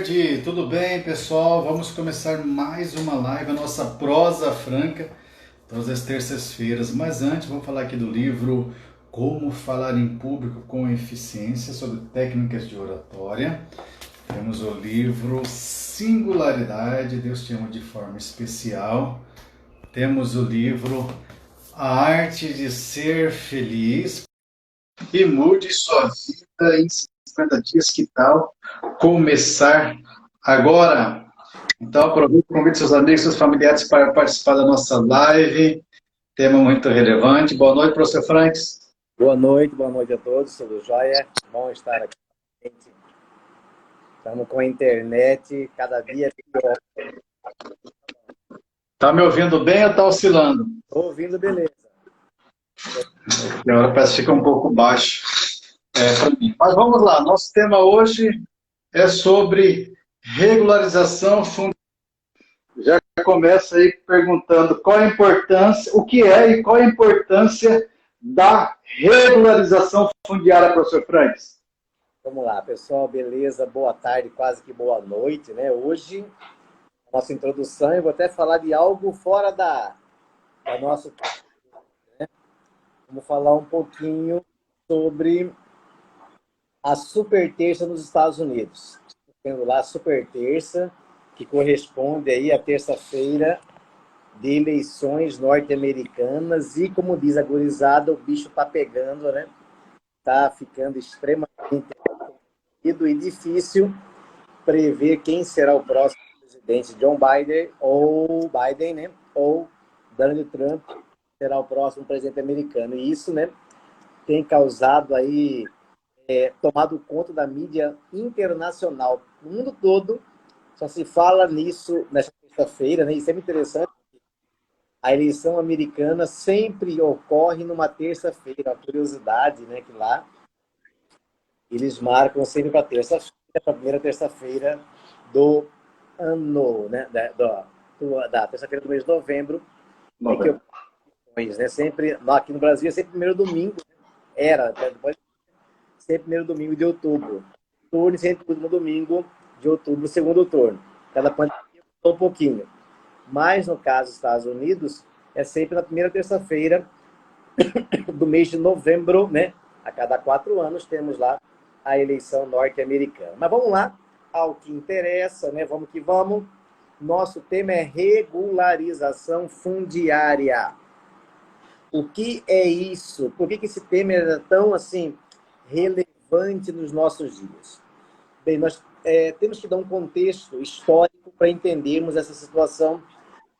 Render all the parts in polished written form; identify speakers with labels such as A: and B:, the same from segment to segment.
A: tarde, tudo bem, pessoal? Vamos começar mais uma live, a nossa prosa franca, todas as terças-feiras. Mas antes, vou falar aqui do livro Como Falar em Público com Eficiência, sobre técnicas de oratória. Temos o livro Singularidade, Deus te ama de forma especial. Temos o livro A Arte de Ser Feliz e Mude Sua Vida em 50 Dias. Que tal começar agora? Então, aproveite e convide seus amigos, seus familiares para participar da nossa live. Tema muito relevante. Boa noite, professor Franks.
B: Boa noite a todos, tudo jóia? Bom estar aqui. Estamos com a internet cada dia pior.
A: Está me ouvindo bem ou está oscilando?
B: Estou ouvindo, beleza.
A: Agora parece que fica um pouco baixo para mim. Mas vamos lá, nosso tema hoje é sobre regularização fundiária. Já começa aí perguntando qual a importância, o que é e qual a importância da regularização fundiária, professor Franks.
B: Vamos lá, pessoal, beleza? Boa tarde, quase que boa noite, né? Hoje, nossa introdução, eu vou até falar de algo fora da nossa... né? Vamos falar um pouquinho sobre a super terça nos Estados Unidos. Tendo lá a super terça, que corresponde aí à terça-feira de eleições norte-americanas, e como diz a gurizada, o bicho tá pegando, né? Tá ficando extremamente e difícil prever quem será o próximo presidente, John Biden, né? Ou Donald Trump será o próximo presidente americano. E isso, né, tem causado aí, tomado conta da mídia internacional. No mundo todo só se fala nisso nesta terça-feira, né? Isso é muito interessante. A eleição americana sempre ocorre numa terça-feira. A curiosidade, né, que lá eles marcam sempre para terça-feira, para a primeira terça-feira do ano, né, da terça-feira do mês de novembro, em que ocorre, né, sempre, aqui no Brasil é sempre primeiro domingo, né, depois sempre primeiro domingo de outubro. Turno sempre no domingo de outubro, segundo turno. Cada pandemia mudou um pouquinho. Mas, no caso dos Estados Unidos, é sempre na primeira terça-feira do mês de novembro, né? A cada 4 anos temos lá a eleição norte-americana. Mas vamos lá ao que interessa, né? Vamos que vamos. Nosso tema é regularização fundiária. O que é isso? Por que esse tema é tão, assim, relevante nos nossos dias? Bem, nós temos que dar um contexto histórico para entendermos essa situação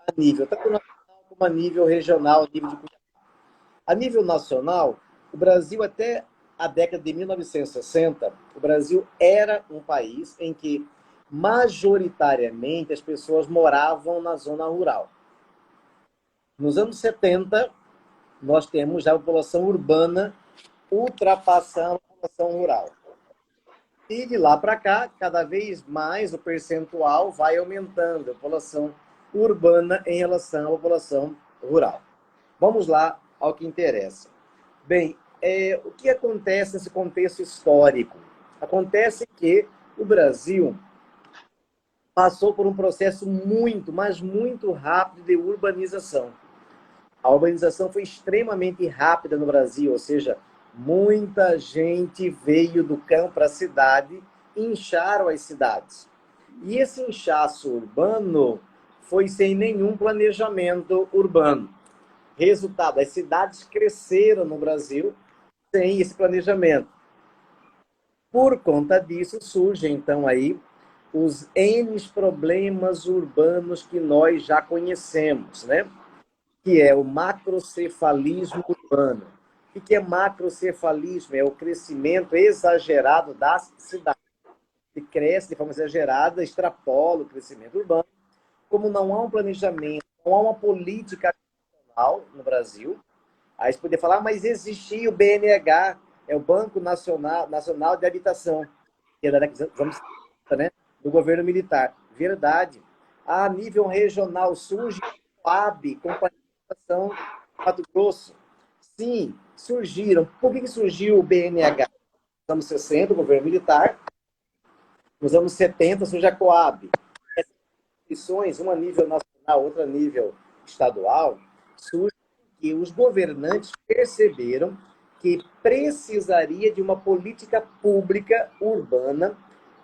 B: a nível tanto nacional como a nível regional, a nível de... A nível nacional, o Brasil, até a década de 1960, o Brasil era um país em que, majoritariamente, as pessoas moravam na zona rural. Nos anos 70, nós temos já a população urbana ultrapassando a população rural. E de lá para cá, cada vez mais o percentual vai aumentando, a população urbana em relação à população rural. Vamos lá ao que interessa. Bem, o que acontece nesse contexto histórico? Acontece que o Brasil passou por um processo muito, mas muito rápido de urbanização. A urbanização foi extremamente rápida no Brasil, ou seja, muita gente veio do campo para a cidade e incharam as cidades. E esse inchaço urbano foi sem nenhum planejamento urbano. Resultado, as cidades cresceram no Brasil sem esse planejamento. Por conta disso, surgem, então, aí os N problemas urbanos que nós já conhecemos, né? Que é o macrocefalismo urbano. O que é macrocefalismo? É o crescimento exagerado das cidades. Que cresce de forma exagerada, extrapola o crescimento urbano. Como não há um planejamento, não há uma política no Brasil, aí você poderia falar, mas existia o BNH, é o Banco Nacional de Habitação, que é da década dos anos 70, né, do governo militar. Verdade. A nível regional surge o PAB, Companhia de Habitação do Mato Grosso. Sim, surgiram. Por que surgiu o BNH? Nos anos 60, o governo militar Nos anos 70 surge a Coab. Essas instituições, uma a nível nacional, outra a nível estadual, surgem porque os governantes perceberam que precisaria de uma política pública urbana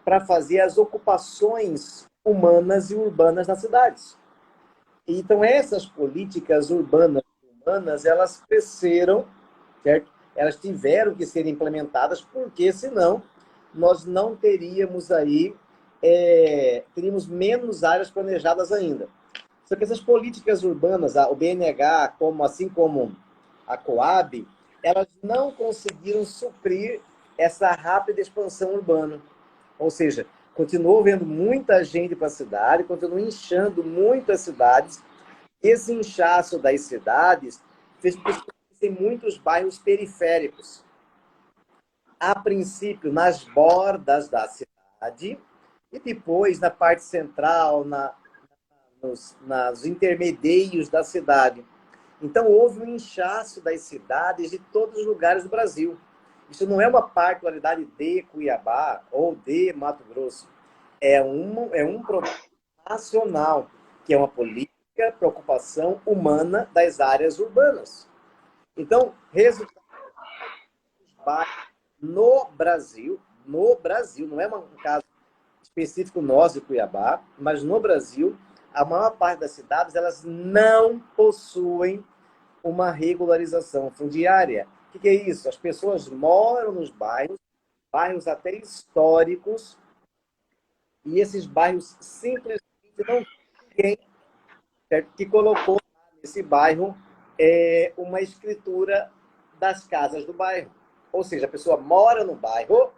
B: para fazer as ocupações humanas e urbanas nas cidades. Então, essas políticas urbanas e humanas, elas cresceram, certo? Elas tiveram que ser implementadas, porque senão nós não teríamos aí, teríamos menos áreas planejadas ainda. Só que essas políticas urbanas, o BNH, assim como a Coab, elas não conseguiram suprir essa rápida expansão urbana. Ou seja, continuou vendo muita gente para a cidade, continuou inchando muitas cidades. Esse inchaço das cidades fez com que muitos bairros periféricos. A princípio, nas bordas da cidade, e depois na parte central, nos intermedeios da cidade. Então, houve um inchaço das cidades de todos os lugares do Brasil. Isso não é uma particularidade de Cuiabá ou de Mato Grosso. É um problema nacional, que é uma política, preocupação humana das áreas urbanas. Então, resultado no Brasil, não é um caso específico nosso de Cuiabá, mas no Brasil, a maior parte das cidades elas não possuem uma regularização fundiária. O que é isso? As pessoas moram nos bairros até históricos, e esses bairros simplesmente não tem ninguém, certo? Que colocou nesse bairro uma escritura das casas do bairro. Ou seja, a pessoa mora no bairro,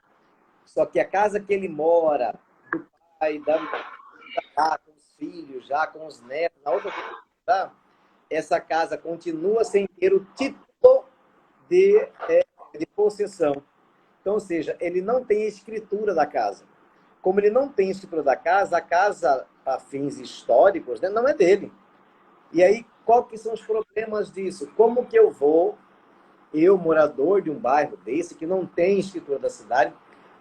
B: só que a casa que ele mora, do pai, já com os filhos, já com os netos, na outra casa, essa casa continua sem ter o título de possessão. Então, ou seja, ele não tem a escritura da casa. Como ele não tem a escritura da casa, a casa, a fins históricos, né, não é dele. E aí, qual que são os problemas disso? Como que eu, morador de um bairro desse, que não tem escritura da cidade,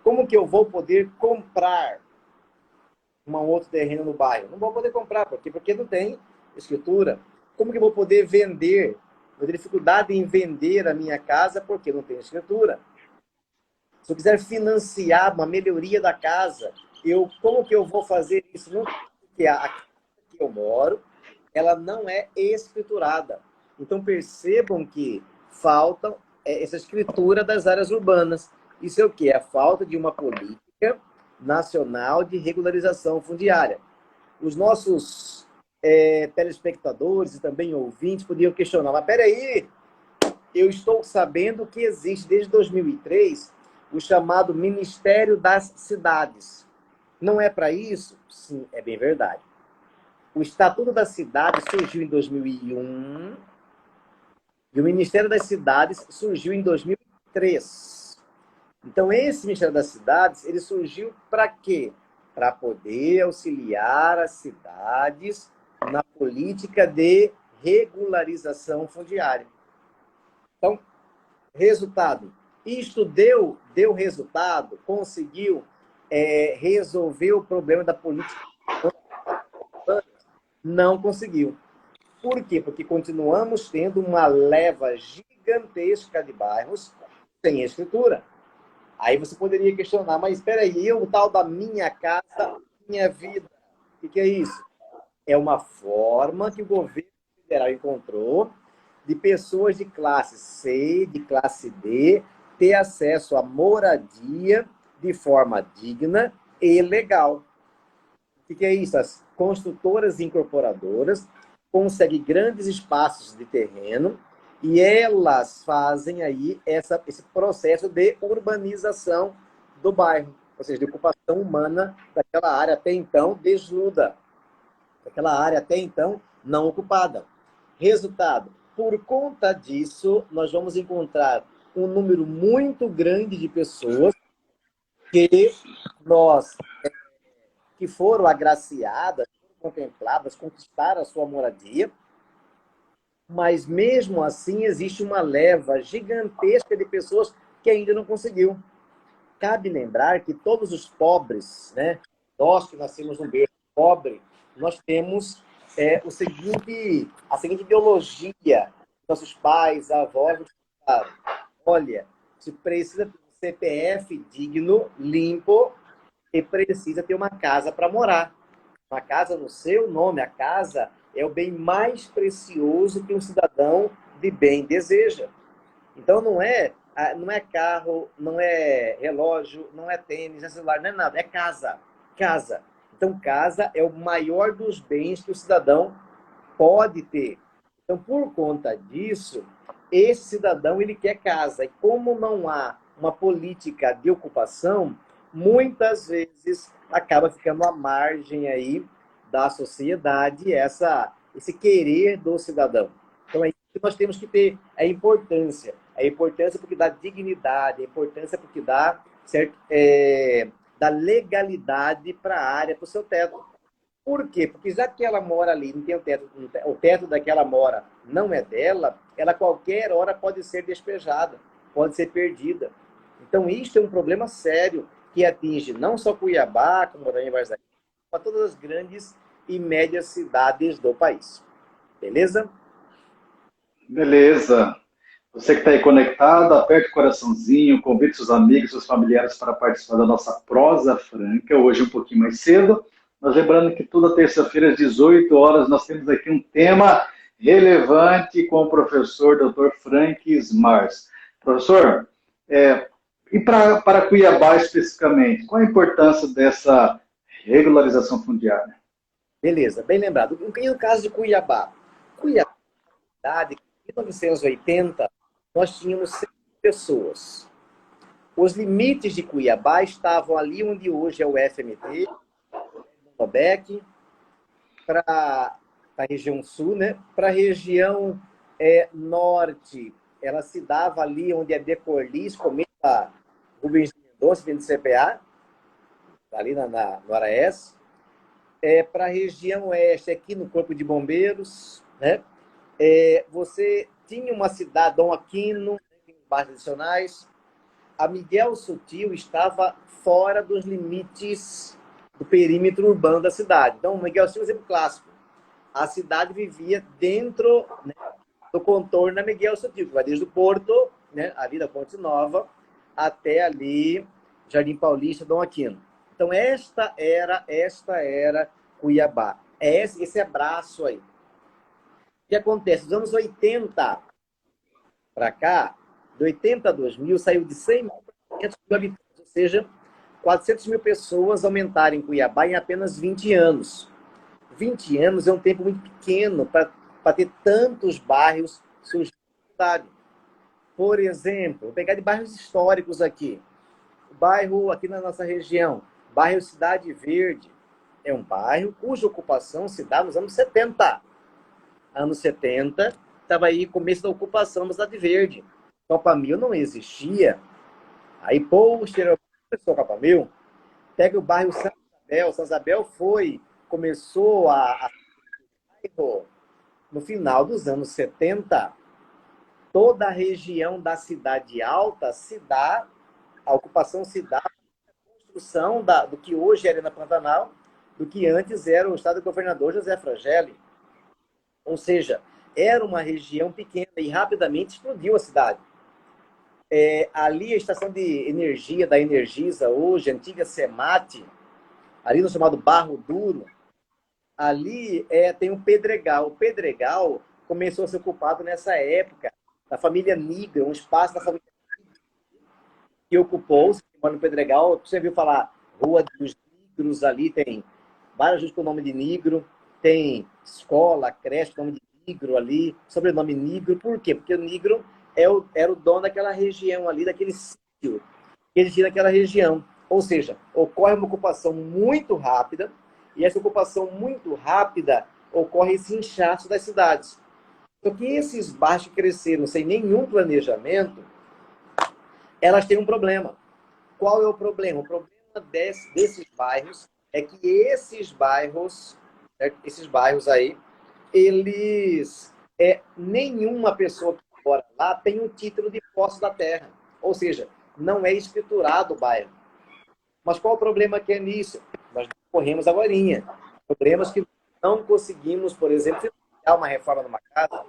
B: como que eu vou poder comprar um outro terreno no bairro? Não vou poder comprar, por quê? Porque não tem escritura. Como que eu vou poder vender? Eu tenho dificuldade em vender a minha casa porque não tem escritura. Se eu quiser financiar uma melhoria da casa, como que eu vou fazer isso? Não, porque a casa que eu moro, ela não é escriturada. Então percebam que falta essa escritura das áreas urbanas. Isso é o quê? A falta de uma política nacional de regularização fundiária. Os nossos telespectadores e também ouvintes podiam questionar, mas peraí, eu estou sabendo que existe desde 2003 o chamado Ministério das Cidades. Não é para isso? Sim, é bem verdade. O Estatuto da Cidade surgiu em 2001 e o Ministério das Cidades surgiu em 2003. Então, esse Ministério das Cidades, ele surgiu para quê? Para poder auxiliar as cidades na política de regularização fundiária. Então, resultado. Isto deu resultado, conseguiu resolver o problema da política. Não conseguiu. Por quê? Porque continuamos tendo uma leva gigantesca de bairros sem escritura. Aí você poderia questionar, mas espera aí, o tal da minha casa, minha vida, o que é isso? É uma forma que o governo federal encontrou de pessoas de classe C, de classe D, ter acesso à moradia de forma digna e legal. O que é isso? As construtoras e incorporadoras conseguem grandes espaços de terreno e elas fazem aí esse processo de urbanização do bairro, ou seja, de ocupação humana daquela área até então desnuda, daquela área até então não ocupada. Resultado, por conta disso, nós vamos encontrar um número muito grande de pessoas que foram agraciadas, contempladas, conquistaram a sua moradia, mas mesmo assim existe uma leva gigantesca de pessoas que ainda não conseguiu. cabe lembrar que todos os pobres, né, nós que nascemos num berço pobre, nós temos a seguinte ideologia. Nossos pais, avós, nos falaram: olha, se precisa ter um CPF digno, limpo, e precisa ter uma casa para morar. Uma casa no seu nome. A casa é o bem mais precioso que um cidadão de bem deseja. Então não é carro, não é relógio, não é tênis, não é celular, não é nada, é casa. Casa. Então casa é o maior dos bens que o cidadão pode ter. Então, por conta disso, esse cidadão ele quer casa. E como não há uma política de ocupação, muitas vezes acaba ficando à margem aí da sociedade esse querer do cidadão. Então, é isso que nós temos que ter a importância. A importância porque dá dignidade, a importância porque dá legalidade para a área, para o seu teto. Por quê? Porque já que ela mora ali, não tem o teto daquela mora não é dela, ela a qualquer hora pode ser despejada, pode ser perdida. Então, isso é um problema sério que atinge não só Cuiabá, como Moranha e Varzaí, mas todas as grandes e médias cidades do país. Beleza?
A: Beleza. Você que está aí conectado, aperte o coraçãozinho, convide seus amigos, seus familiares para participar da nossa prosa franca, hoje um pouquinho mais cedo. Mas lembrando que toda terça-feira, às 18 horas, nós temos aqui um tema relevante com o professor Dr. Frank Smars. Professor, e para Cuiabá especificamente, qual a importância dessa regularização fundiária?
B: Beleza, bem lembrado. E no caso de Cuiabá? Cuiabá, em 1980, nós tínhamos 100 pessoas. Os limites de Cuiabá estavam ali onde hoje é o FMT, o BEC, para a região sul, né? Para a região norte, ela se dava ali onde é Decorlis, comenta Rubens de Mendonça, dentro do CPA, ali no Araés. Para a região oeste, aqui no Corpo de Bombeiros, né? Você tinha uma cidade, Dom Aquino, em bairros adicionais. A Miguel Sutil estava fora dos limites do perímetro urbano da cidade. Então, Miguel Sutil é um exemplo clássico. A cidade vivia dentro, né, do contorno da Miguel Sutil, que vai desde o Porto, né, ali da Ponte Nova, até ali Jardim Paulista, Dom Aquino. Então, esta era Cuiabá. Esse abraço aí. O que acontece? Nos anos 80 para cá, de 80 a 2000, saiu de 100 mil para 500 mil habitantes, ou seja, 400 mil pessoas aumentaram em Cuiabá em apenas 20 anos. 20 anos é um tempo muito pequeno para ter tantos bairros surgindo na cidade. Por exemplo, vou pegar de bairros históricos aqui. O bairro aqui na nossa região, bairro Cidade Verde, é um bairro cuja ocupação se dá nos anos 70. Anos 70, estava aí começo da ocupação da Cidade Verde. Copa Mil não existia. Aí, posteriormente, começou a Copa Mil. Pega o bairro São Isabel. São Isabel começou no final dos anos 70. Toda a região da Cidade Alta a ocupação se dá, a construção do que hoje era na Pantanal, do que antes era o estado do governador José Frangeli. Ou seja, era uma região pequena e rapidamente explodiu a cidade. Ali a estação de energia da Energisa, hoje, antiga Semate, ali no chamado Barro Duro, ali tem o Pedregal. O Pedregal começou a ser ocupado nessa época da família Nigra, um espaço da família Nigra que ocupou, se mora no Pedregal. Você viu falar Rua dos Negros, ali tem várias ruas com o nome de Negro, tem escola, creche, nome de Negro ali, sobrenome Negro. Por quê? Porque o Negro era o dono daquela região ali, daquele sítio que ele tinha naquela região. Ou seja, ocorre uma ocupação muito rápida, e essa ocupação muito rápida ocorre esse inchaço das cidades. Só que esses bairros que cresceram sem nenhum planejamento, elas têm um problema. Qual é o problema? O problema desses bairros é que esses bairros aí, eles nenhuma pessoa que mora lá tem um título de posse da terra. Ou seja, não é escriturado o bairro. Mas qual o problema que é nisso? Nós corremos agorinha. Problemas que não conseguimos, por exemplo, financiar uma reforma numa casa.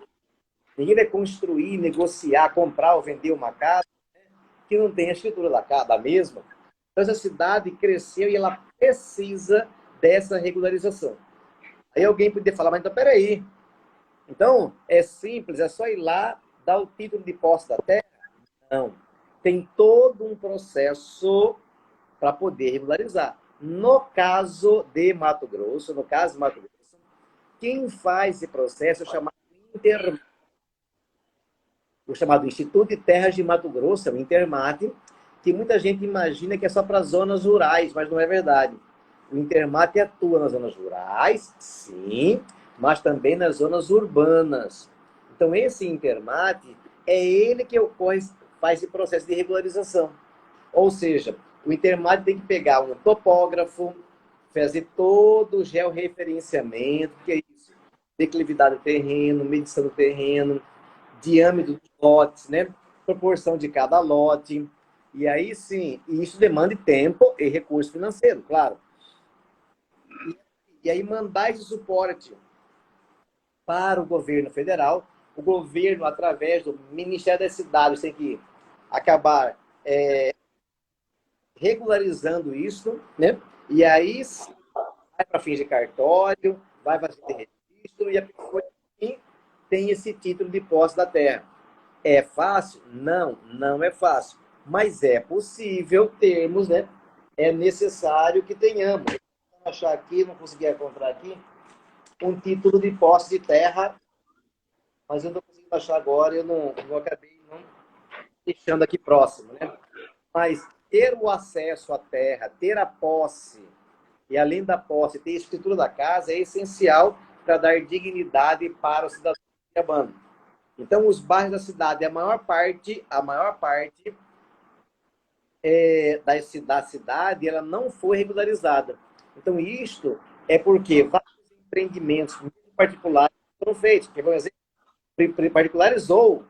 B: Ninguém vai construir, negociar, comprar ou vender uma casa que não tem a escritura da mesma. Então, essa cidade cresceu e ela precisa dessa regularização. Aí alguém poderia falar, mas então, peraí. Então, é simples, é só ir lá, dar o título de posse da terra? Não. Tem todo um processo para poder regularizar. No caso de Mato Grosso, quem faz esse processo é o chamado Instituto de Terras de Mato Grosso, é o Intermate, que muita gente imagina que é só para zonas rurais, mas não é verdade. O Intermate atua nas zonas rurais, sim, mas também nas zonas urbanas. Então, esse Intermate é ele que faz esse processo de regularização. Ou seja, o Intermate tem que pegar um topógrafo, fazer todo o georreferenciamento, que é isso? Declividade do terreno, medição do terreno, diâmetro dos lotes, né? Proporção de cada lote. E aí sim, isso demanda tempo e recurso financeiro, claro. E aí mandar esse suporte para o governo federal. O governo, através do Ministério das Cidades, tem que acabar regularizando isso, né? E aí vai para fins de cartório, vai fazer registro e a pessoa tem esse título de posse da terra. É fácil? Não, não é fácil. Mas é possível termos, né? É necessário que tenhamos. Vou achar aqui, não consegui encontrar aqui, um título de posse de terra, mas eu não consegui achar agora, eu acabei não deixando aqui próximo, né? Mas ter o acesso à terra, ter a posse, e além da posse, ter a escritura da casa é essencial para dar dignidade para o cidadão cuiabano. Então, os bairros da cidade, a maior parte da cidade, ela não foi regularizada. Então, isto é porque vários empreendimentos particulares foram feitos. Quer ver um exemplo? Particulares ou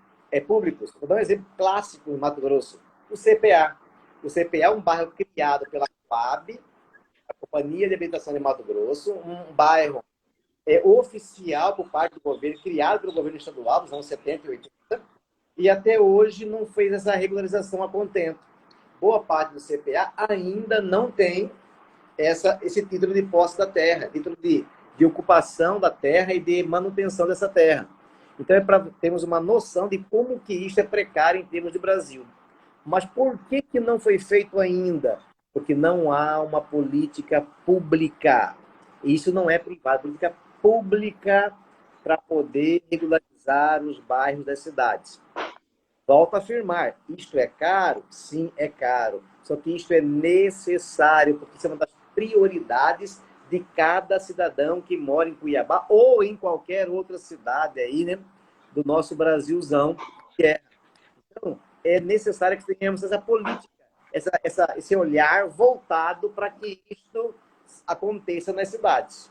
B: públicos. Vou dar um exemplo clássico no Mato Grosso. O CPA. O CPA é um bairro criado pela FAB, a Companhia de Habitação de Mato Grosso, um bairro oficial por parte do governo, criado pelo governo estadual nos anos 70 e 80, e até hoje não fez essa regularização a contento. Boa parte do CPA ainda não tem esse título de posse da terra, título de ocupação da terra e de manutenção dessa terra. Então, é para termos uma noção de como que isso é precário em termos de Brasil. Mas por que não foi feito ainda? Porque não há uma política pública. Isso não é privado, política pública para poder regularizar os bairros das cidades. Volto a afirmar, isto é caro? Sim, é caro. Só que isto é necessário, porque isso é uma das prioridades de cada cidadão que mora em Cuiabá ou em qualquer outra cidade aí, né, do nosso Brasilzão. Então, é necessário que tenhamos essa política, esse olhar voltado para que isso aconteça nas cidades.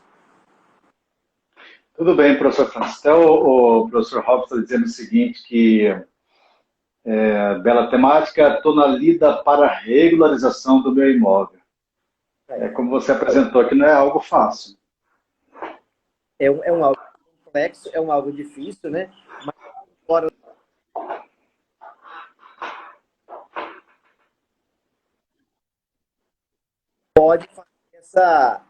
A: Tudo bem, professor Francisco. Então, o professor Robson está dizendo o seguinte, que bela temática, estou na lida para a regularização do meu imóvel. Como você apresentou aqui, não é algo fácil.
B: É um algo complexo, é um algo difícil, né? Mas agora pode fazer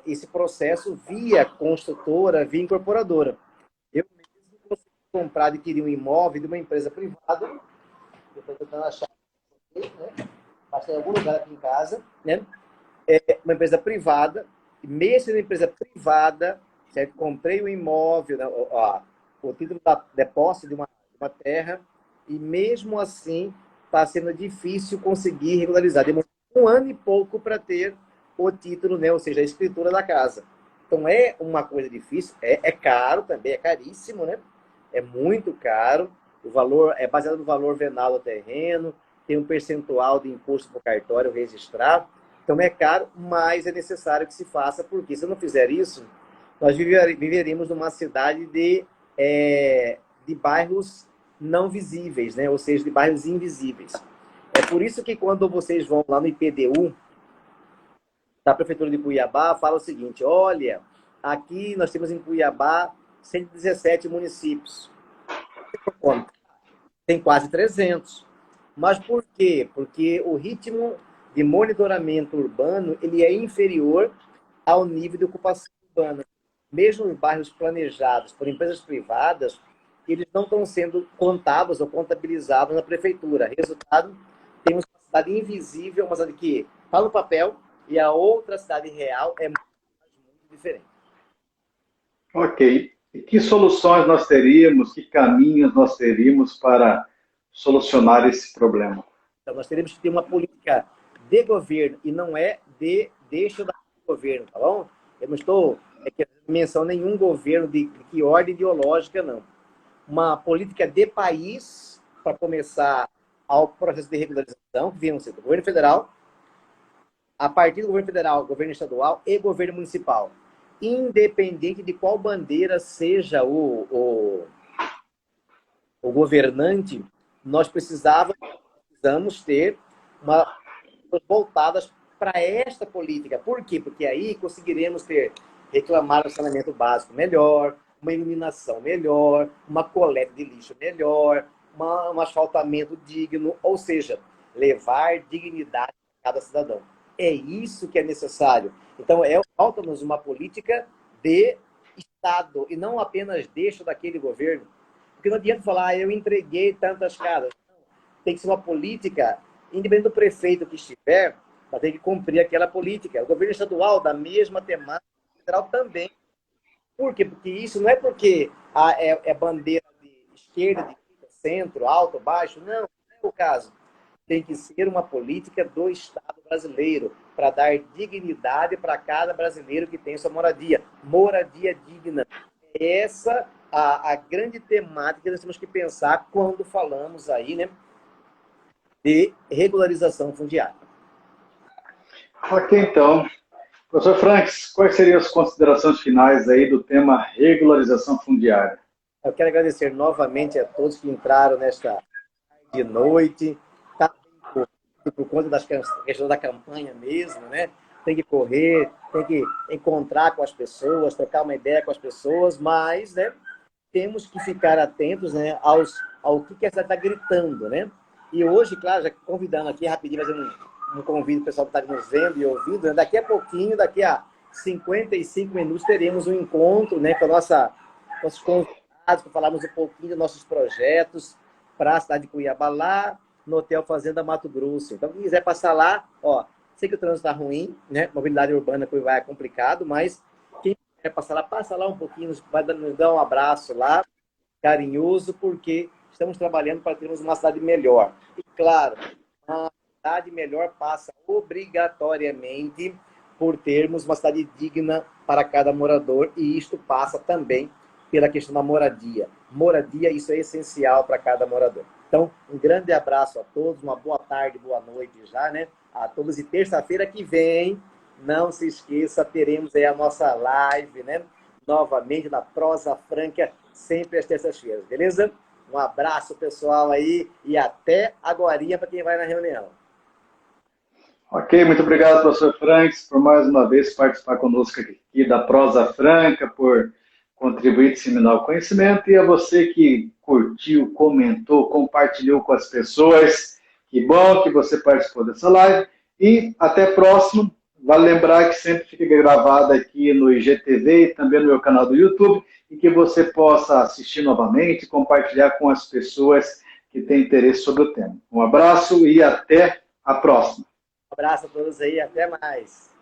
B: esse processo via construtora, via incorporadora. Eu mesmo consegui comprar, adquirir um imóvel de uma empresa privada, eu estou tentando achar, né? Mas tem algum lugar aqui em casa, né? Uma empresa privada, mesmo sendo empresa privada, certo? Comprei um imóvel, né? O título da posse de uma terra, e mesmo assim está sendo difícil conseguir regularizar. Demorou 1 ano e pouco para ter o título, né? Ou seja, a escritura da casa. Então é uma coisa difícil, é caro também, é caríssimo, né? É muito caro. O valor é baseado no valor venal do terreno, tem um percentual de imposto por cartório registrado. Então é caro, mas é necessário que se faça, porque se não fizer isso, nós viveríamos numa cidade de bairros não visíveis, né? Ou seja, de bairros invisíveis. É por isso que quando vocês vão lá no IPTU, da Prefeitura de Cuiabá, fala o seguinte, olha, aqui nós temos em Cuiabá 117 municípios. Tem quase 300. Mas por quê? Porque o ritmo de monitoramento urbano ele é inferior ao nível de ocupação urbana. Mesmo os bairros planejados por empresas privadas, eles não estão sendo contados ou contabilizados na prefeitura. Resultado, temos uma cidade invisível, uma cidade que está no papel, e a outra cidade real é muito diferente.
A: Ok. E que soluções nós teríamos, que caminhos nós teríamos para solucionar esse problema?
B: Então, nós teremos que ter uma política de governo, e não é de deixa da governo, tá bom? Eu não estou mencionando nenhum governo de que ordem ideológica, não. Uma política de país, para começar ao processo de regularização, que vem do governo federal, a partir do governo federal, governo estadual e governo municipal. Independente de qual bandeira seja o governante, nós precisamos ter uma voltadas para esta política. Por quê? Porque aí conseguiremos reclamar um saneamento básico melhor, uma iluminação melhor, uma coleta de lixo melhor, um asfaltamento digno, ou seja, levar dignidade a cada cidadão. É isso que é necessário. Então, falta-nos uma política de Estado e não apenas deixa daquele governo. Porque não adianta falar, eu entreguei tantas casas. Tem que ser uma política, independente do prefeito que estiver, vai ter que cumprir aquela política. O governo estadual, da mesma temática, o federal também. Por quê? Porque isso não é porque é bandeira de esquerda, de centro, alto, baixo. Não, não é o caso. Tem que ser uma política do Estado brasileiro para dar dignidade para cada brasileiro que tem sua moradia. Moradia digna. Essa a grande temática que nós temos que pensar quando falamos aí, né, de regularização fundiária.
A: Ok, então. Professor Franks, quais seriam as considerações finais aí do tema regularização fundiária?
B: Eu quero agradecer novamente a todos que entraram nesta de noite. Tá por conta das questões da campanha mesmo, né? Tem que correr, tem que encontrar com as pessoas, trocar uma ideia com as pessoas, mas, né, temos que ficar atentos, né, ao que a cidade está gritando, né? E hoje, claro, já convidando aqui rapidinho, fazendo um convite para o pessoal que está nos vendo e ouvindo, né? Daqui a pouquinho, daqui a 55 minutos, teremos um encontro, né, com nossos convidados, para falarmos um pouquinho dos nossos projetos para a cidade de Cuiabá, lá no Hotel Fazenda Mato Grosso. Então, quem quiser passar lá, ó, sei que o trânsito está ruim, né? Mobilidade urbana Cuiabá é complicado, mas quem quiser passar lá, passa lá um pouquinho, vai nos dar um abraço lá, carinhoso, porque estamos trabalhando para termos uma cidade melhor. E, claro, a cidade melhor passa obrigatoriamente por termos uma cidade digna para cada morador, e isto passa também pela questão da moradia. Moradia, isso é essencial para cada morador. Então, um grande abraço a todos, uma boa tarde, boa noite já, né? A todos. E terça-feira que vem, não se esqueça, teremos aí a nossa live, né? Novamente na Prosa Franca, sempre às terças-feiras, beleza? Um abraço, pessoal, aí, e até agorinha para quem vai na reunião.
A: Ok, muito obrigado, professor Franks, por mais uma vez participar conosco aqui da Prosa Franca, por contribuir, disseminar o conhecimento, e a você que curtiu, comentou, compartilhou com as pessoas. Que bom que você participou dessa live, e até próximo. Vale lembrar que sempre fica gravado aqui no IGTV e também no meu canal do YouTube, e que você possa assistir novamente e compartilhar com as pessoas que têm interesse sobre o tema. Um abraço e até a próxima.
B: Um abraço a todos aí, até mais.